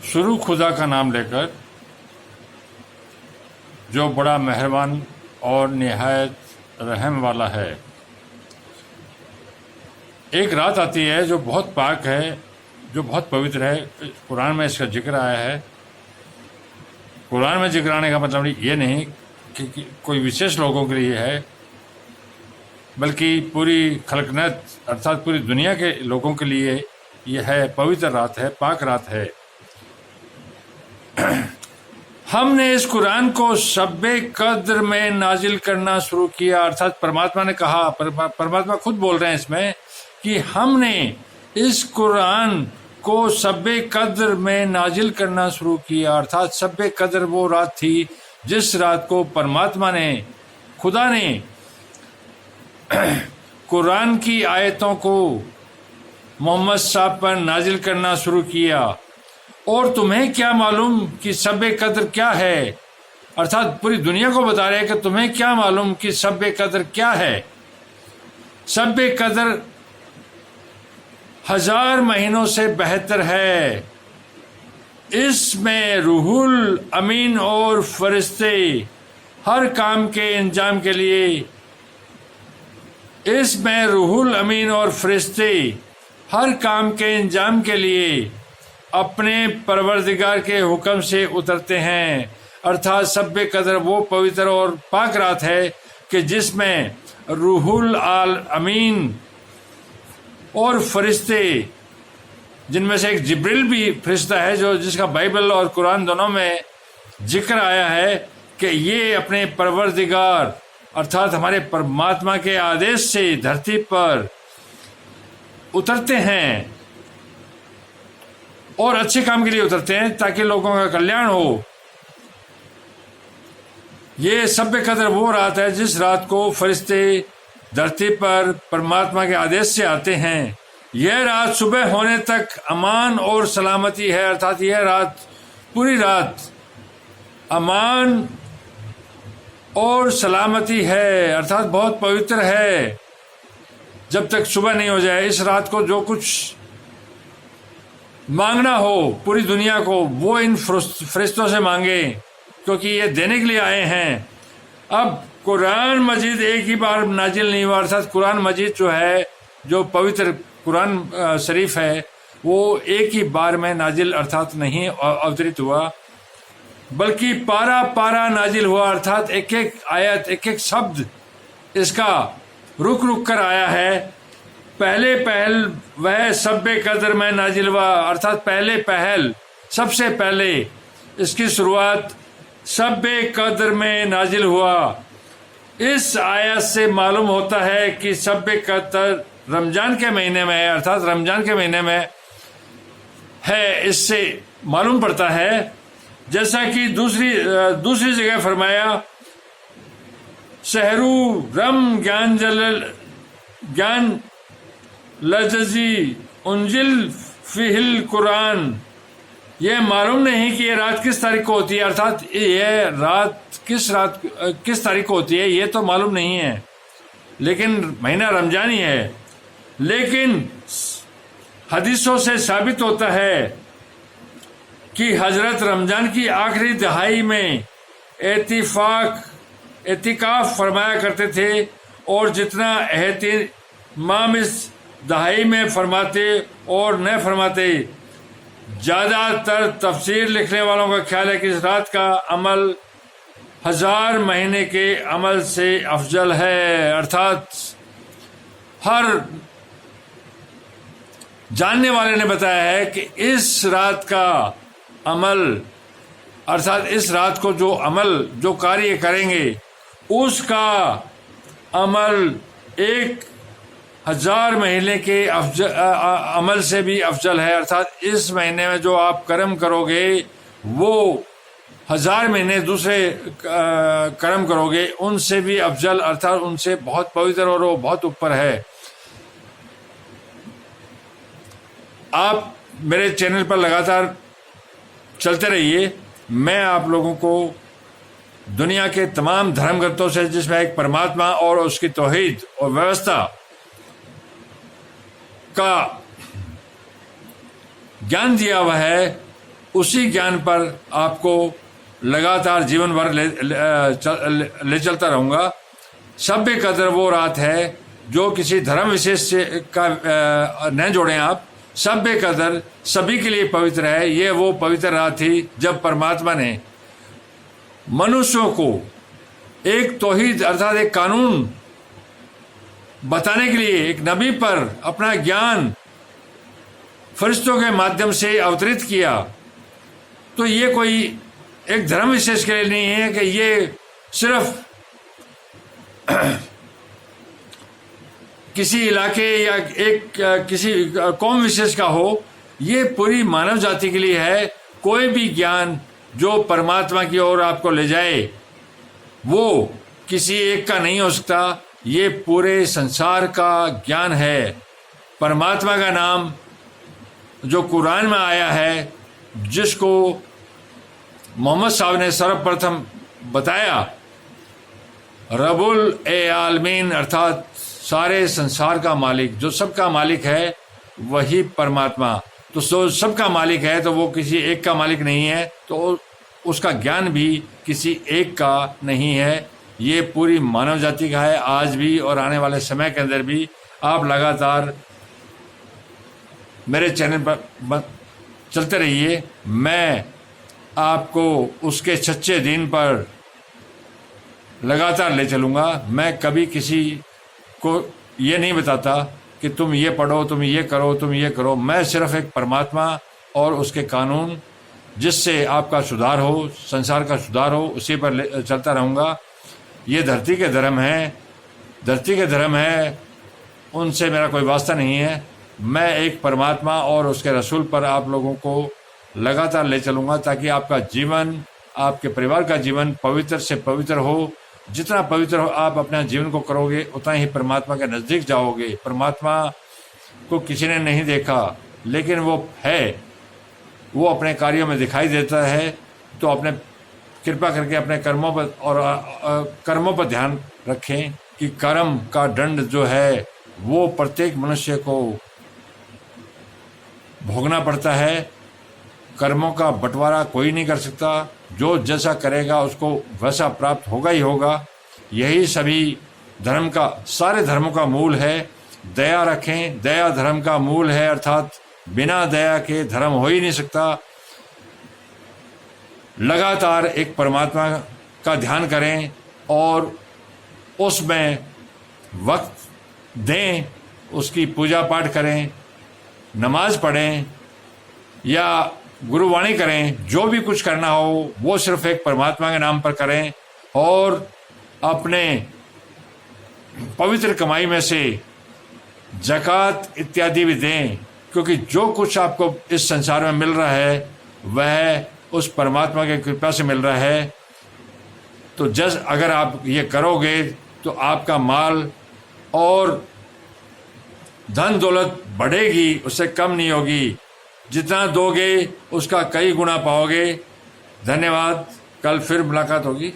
शुरू खुदा का नाम लेकर, जो बड़ा मेहरबान और निहायत रहम वाला है। एक रात आती है जो बहुत पाक है, जो बहुत पवित्र है। कुरान में इसका जिक्र आया है। कुरान में जिक्र आने का मतलब ये नहीं कि कोई विशेष लोगों के लिए है, बल्कि पूरी खलकनत अर्थात पूरी दुनिया के लोगों के लिए यह है पवित्र रात है, पाक रात है। हमने इस कुरान को शब्बे कद्र में नाजिल करना शुरू किया, अर्थात परमात्मा ने कहा, परमात्मा खुद बोल रहे हैं इसमें कि हमने इस कुरान को शब्बे कद्र में नाजिल करना शुरू किया। अर्थात शब्बे कद्र वो रात थी जिस रात को परमात्मा ने, खुदा ने कुरान की आयतों को मोहम्मद साहब पर नाजिल करना शुरू किया। और तुम्हें क्या मालूम कि शब्बे कद्र क्या है, अर्थात पूरी दुनिया को बता रहे हैं कि तुम्हें क्या मालूम कि शब्बे कद्र क्या है। शब्बे कद्र 1000 महीनों से बेहतर है। इसमें रूहुल अमीन और फरिश्ते हर काम के इंजाम के लिए, इसमें रूहुल अमीन और फरिश्ते हर काम के इंजाम के लिए अपने परवरदिगार के हुक्म से उतरते हैं। अर्थात शब्बे कद्र वो पवित्र और पाक रात है कि जिसमें रूहुल अमीन और फरिश्ते, जिनमें से एक जिब्रिल भी फरिश्ता है जो जिसका बाइबल और कुरान दोनों में जिक्र आया है कि ये अपने परवरदिगार अर्थात हमारे परमात्मा के आदेश से धरती पर उतरते हैं और अच्छे काम के लिए उतरते हैं ताकि लोगों का कल्याण हो। ये शब्बे कद्र वो रात है जिस रात को फरिश्ते धरती पर परमात्मा के आदेश से आते हैं। यह रात सुबह होने तक अमान और सलामती है, अर्थात यह रात, पूरी रात अमान और सलामती है, अर्थात बहुत पवित्र है जब तक सुबह नहीं हो जाए। इस रात को जो कुछ मांगना हो पूरी दुनिया को, वो इन फरिश्तों से मांगे, क्योंकि ये देने के लिए आए हैं। अब कुरान मजीद एक ही बार नाजिल नहीं हुआ, अर्थात कुरान मजीद जो है, जो पवित्र कुरान शरीफ है, वो एक ही बार में नाजिल अर्थात नहीं अवतरित हुआ, बल्कि पारा पारा नाजिल हुआ। अर्थात एक एक आयत, एक एक शब्द इसका रुक रुक कर आया है। पहले पहल वह शब्बे कद्र में नाजिल हुआ, अर्थात पहले पहल, सबसे पहले इसकी शुरुआत शब्बे कद्र में नाजिल हुआ। इस आयत से मालूम होता है कि शब्बे कद्र रमजान के महीने में है, अर्थात रमजान के महीने में है। इससे मालूम पड़ता है, जैसा कि दूसरी जगह फरमाया, शहरू रम ज्ञान लजजी उंजिल फिहिल कुरान। ये मालूम नहीं कि ये रात किस तारीख को होती है, अर्थात ये रात किस तारीख को होती है, ये तो मालूम नहीं है, लेकिन महीना रमजान ही है। लेकिन हदीसों से साबित होता है कि हजरत रमजान की आखिरी दहाई में एतिकाफ फरमाया करते थे, और जितना एहतिमाम इस दहाई में फरमाते और न फरमाते। ज़्यादातर तफसीर लिखने वालों का ख्याल है कि इस रात का अमल 1000 महीने के अमल से अफजल है। अर्थात हर जानने वाले ने बताया है कि इस रात का अमल, अर्थात इस रात को जो कार्य करेंगे उसका अमल 1000 महीने के अमल से भी अफजल है। अर्थात इस महीने में जो आप कर्म करोगे वो 1000 महीने दूसरे कर्म करोगे उनसे भी अफजल, अर्थात उनसे बहुत पवित्र और वो बहुत ऊपर है। आप मेरे चैनल पर लगातार चलते रहिए। मैं आप लोगों को दुनिया के तमाम धर्मग्रंथों से, जिसमें एक परमात्मा और उसकी तौहीद और व्यवस्था का ज्ञान दिया हुआ है, उसी ज्ञान पर आपको लगातार जीवन भर ले चलता रहूँगा। सभ्य कदर वो रात है जो किसी धर्म विशेष से का न जोड़ें आप। सभ्य कदर सभी के लिए पवित्र है। ये वो पवित्र रात थी जब परमात्मा ने मनुष्यों को एक तौहीद अर्थात एक कानून बताने के लिए एक नबी पर अपना ज्ञान फरिश्तों के माध्यम से अवतरित किया। तो ये कोई एक धर्म विशेष के लिए नहीं है कि ये सिर्फ किसी इलाके या एक किसी कौम विशेष का हो। ये पूरी मानव जाति के लिए है। कोई भी ज्ञान जो परमात्मा की ओर आपको ले जाए वो किसी एक का नहीं हो सकता। ये पूरे संसार का ज्ञान है। परमात्मा का नाम जो कुरान में आया है, जिसको मोहम्मद साहब ने सर्वप्रथम बताया, रबुल ए आलमीन अर्थात सारे संसार का मालिक, जो सबका मालिक है वही परमात्मा। तो सबका मालिक है तो वो किसी एक का मालिक नहीं है, तो उसका ज्ञान भी किसी एक का नहीं है। ये पूरी मानव जाति का है। आज भी और आने वाले समय के अंदर भी आप लगातार मेरे चैनल पर चलते रहिए। मैं आपको उसके सच्चे दीन पर लगातार ले चलूँगा। मैं कभी किसी को ये नहीं बताता कि तुम ये पढ़ो, तुम ये करो, तुम ये करो। मैं सिर्फ एक परमात्मा और उसके कानून जिससे आपका सुधार हो, संसार का सुधार हो, उसी पर चलता रहूँगा। ये धरती के धर्म है, धरती के धर्म है, उनसे मेरा कोई वास्ता नहीं है। मैं एक परमात्मा और उसके रसूल पर आप लोगों को लगातार ले चलूँगा ताकि आपका जीवन, आपके परिवार का जीवन पवित्र से पवित्र हो। जितना पवित्र हो आप अपने जीवन को करोगे उतना ही परमात्मा के नज़दीक जाओगे। परमात्मा को किसी ने नहीं देखा लेकिन वो है, वो अपने कार्यों में दिखाई देता है। तो अपने कृपा करके अपने कर्मों पर और कर्मों पर ध्यान रखें कि कर्म का दंड जो है वो प्रत्येक मनुष्य को भोगना पड़ता है। कर्मों का बंटवारा कोई नहीं कर सकता। जो जैसा करेगा उसको वैसा प्राप्त होगा ही होगा। यही सभी धर्म का, सारे धर्मों का मूल है। दया रखें, दया धर्म का मूल है, अर्थात बिना दया के धर्म हो ही नहीं सकता। लगातार एक परमात्मा का ध्यान करें और उसमें वक्त दें, उसकी पूजा पाठ करें, नमाज पढ़ें या गुरुवाणी करें। जो भी कुछ करना हो वो सिर्फ एक परमात्मा के नाम पर करें और अपने पवित्र कमाई में से ज़कात इत्यादि भी दें, क्योंकि जो कुछ आपको इस संसार में मिल रहा है वह उस परमात्मा की कृपा से मिल रहा है। तो अगर आप ये करोगे तो आपका माल और धन दौलत बढ़ेगी, उससे कम नहीं होगी। जितना दोगे उसका कई गुना पाओगे। धन्यवाद। कल फिर मुलाकात होगी।